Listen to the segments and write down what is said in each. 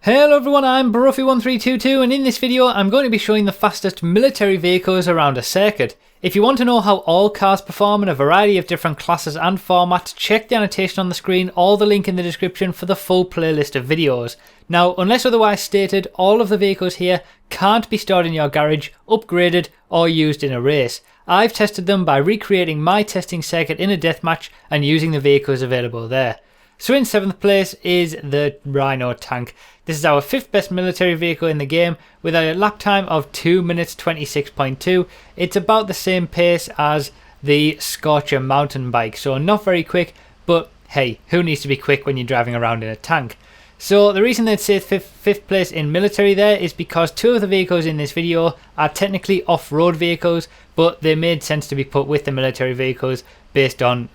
Hello everyone, I'm Bruffy1322 and in this video I'm going to be showing the fastest military vehicles around a circuit. If you want to know how all cars perform in a variety of different classes and formats, check the annotation on the screen or the link in the description for the full playlist of videos. Now, unless otherwise stated, all of the vehicles here can't be stored in your garage, upgraded or used in a race. I've tested them by recreating my testing circuit in a deathmatch and using the vehicles available there. So in 7th place is the Rhino tank. This is our 5th best military vehicle in the game with a lap time of 2 minutes 26.2. It's about the same pace as the Scorcher mountain bike, so not very quick, but hey, who needs to be quick when you're driving around in a tank? So the reason they'd say 5th place in military there is because two of the vehicles in this video are technically off-road vehicles, but they made sense to be put with the military vehicles based on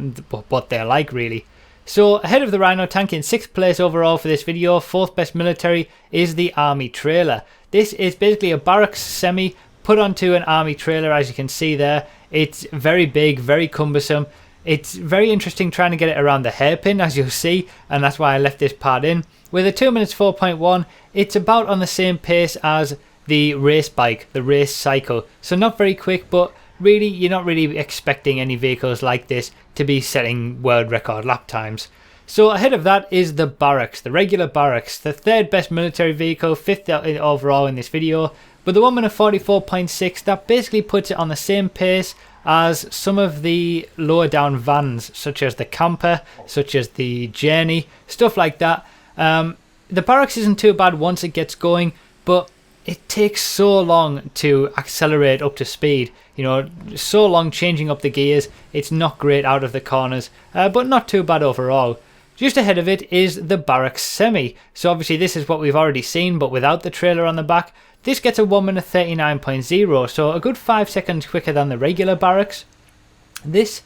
what they're like really. So ahead of the Rhino tank in 6th place overall for this video, 4th best military is the Army trailer. This is basically a barracks semi put onto an army trailer, as you can see there. It's very big, very cumbersome. It's very interesting trying to get it around the hairpin, as you'll see, and that's why I left this part in. With a 2 minutes 4.1, it's about on the same pace as the race bike, the race cycle. So not very quick, but really, you're not really expecting any vehicles like this to be setting world record lap times. So ahead of that is the barracks, the regular barracks, the 3rd best military vehicle, 5th overall in this video, but the 1 minute 44.6, that basically puts it on the same pace as some of the lower down vans, such as the camper, such as the journey, stuff like that. The barracks isn't too bad once it gets going, but it takes so long to accelerate up to speed, you know, so long changing up the gears. It's not great out of the corners, but not too bad overall. Just ahead of it is the barracks semi. So obviously this is what we've already seen, but without the trailer on the back. This gets a 1 minute 39.0, so a good 5 seconds quicker than the regular barracks. This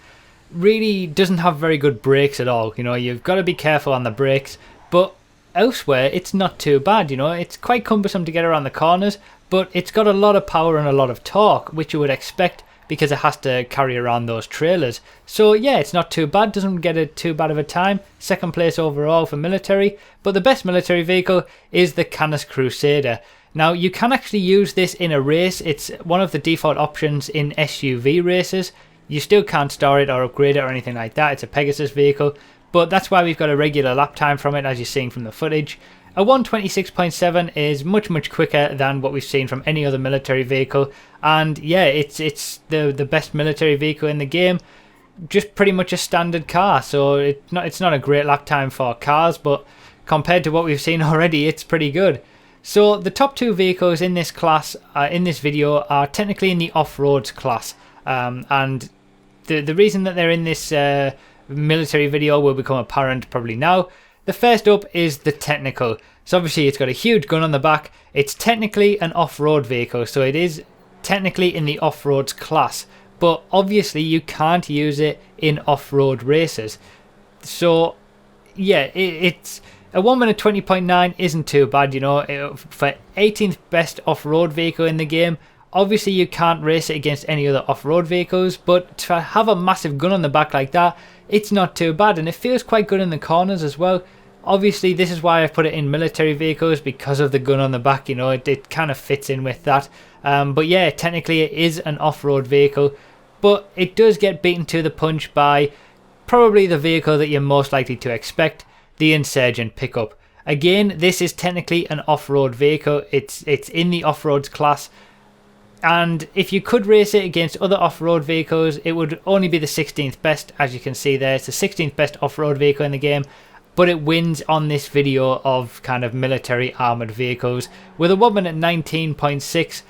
really doesn't have very good brakes at all, you know, you've got to be careful on the brakes, but elsewhere it's not too bad, you know. It's quite cumbersome to get around the corners, but it's got a lot of power and a lot of torque, which you would expect because it has to carry around those trailers. So yeah, it's not too bad, doesn't get it too bad of a time. 2nd place overall for military, but the best military vehicle is the Canis Crusader. Now you can actually use this in a race. It's one of the default options in SUV races. You still can't store it or upgrade it or anything like that. It's a Pegasus vehicle, but that's why we've got a regular lap time from it, as you're seeing from the footage. A 126.7 is much quicker than what we've seen from any other military vehicle, and yeah, it's the best military vehicle in the game. Just pretty much a standard car, so it's not a great lap time for cars, but compared to what we've seen already, it's pretty good. So the top two vehicles in this class, in this video, are technically in the off-roads class, and the reason that they're in this military video will become apparent probably now. The first up is the technical. So obviously it's got a huge gun on the back. It's technically an off-road vehicle, so it is technically in the off-roads class, but obviously you can't use it in off-road races. So yeah, it's a 1 minute 20.9 isn't too bad, you know, for 18th best off-road vehicle in the game. Obviously you can't race it against any other off-road vehicles, but to have a massive gun on the back like that, it's not too bad, and it feels quite good in the corners as well. Obviously this is why I've put it in military vehicles, because of the gun on the back, you know, it kind of fits in with that. But yeah, technically it is an off-road vehicle, but it does get beaten to the punch by probably the vehicle that you're most likely to expect, the Insurgent pickup. Again, this is technically an off-road vehicle, it's in the off-roads class, and if you could race it against other off-road vehicles, it would only be the 16th best, as you can see there. It's the 16th best off-road vehicle in the game, but it wins on this video of kind of military armoured vehicles with a 1 minute 19.6.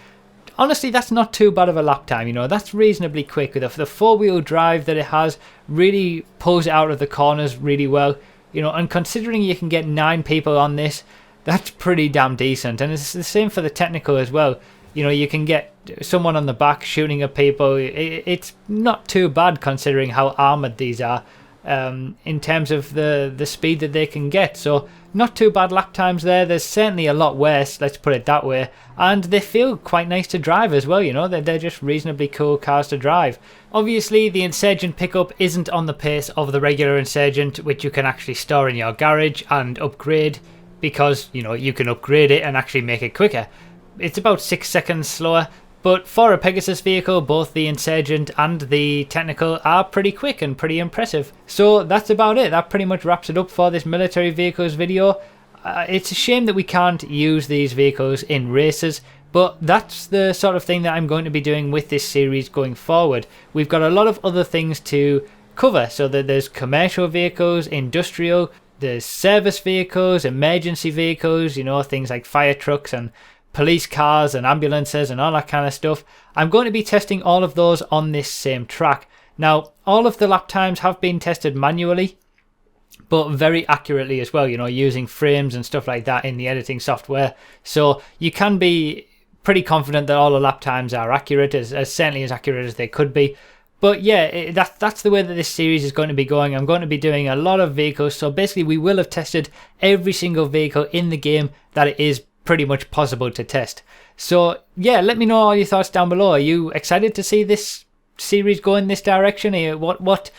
Honestly, that's not too bad of a lap time, you know, that's reasonably quick. The 4-wheel drive that it has really pulls it out of the corners really well, you know, and considering you can get 9 people on this, that's pretty damn decent. And it's the same for the technical as well. You know, you can get someone on the back shooting at people. It's not too bad considering how armoured these are in terms of the speed that they can get. So not too bad lap times there. There's certainly a lot worse, let's put it that way. And they feel quite nice to drive as well, you know. They're just reasonably cool cars to drive. Obviously, the Insurgent pickup isn't on the pace of the regular Insurgent, which you can actually store in your garage and upgrade, because, you know, you can upgrade it and actually make it quicker. It's about 6 seconds slower, but for a Pegasus vehicle, both the Insurgent and the Technical are pretty quick and pretty impressive. So that's about it. That pretty much wraps it up for this military vehicles video. It's a shame that we can't use these vehicles in races, but that's the sort of thing that I'm going to be doing with this series going forward. We've got a lot of other things to cover, so that there's commercial vehicles, industrial, there's service vehicles, emergency vehicles, you know, things like fire trucks and police cars and ambulances and all that kind of stuff. I'm going to be testing all of those on this same track. Now, all of the lap times have been tested manually, but very accurately as well, you know, using frames and stuff like that in the editing software. So you can be pretty confident that all the lap times are accurate, as certainly as accurate as they could be. But yeah, that's the way that this series is going to be going. I'm going to be doing a lot of vehicles, so basically we will have tested every single vehicle in the game that it is pretty much possible to test. So yeah, let me know all your thoughts down below. Are you excited to see this series go in this direction? What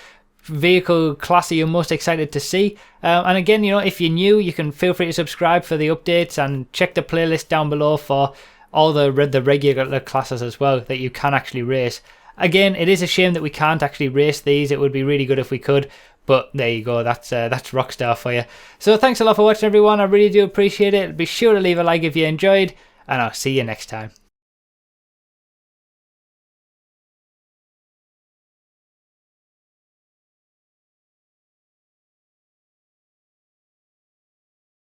vehicle class are you most excited to see? And again, you know, if you're new, you can feel free to subscribe for the updates and check the playlist down below for all the regular classes as well that you can actually race. Again, it is a shame that we can't actually race these. It would be really good if we could, but there you go. That's Rockstar for you. So thanks a lot for watching, everyone. I really do appreciate it. Be sure to leave a like if you enjoyed, and I'll see you next time.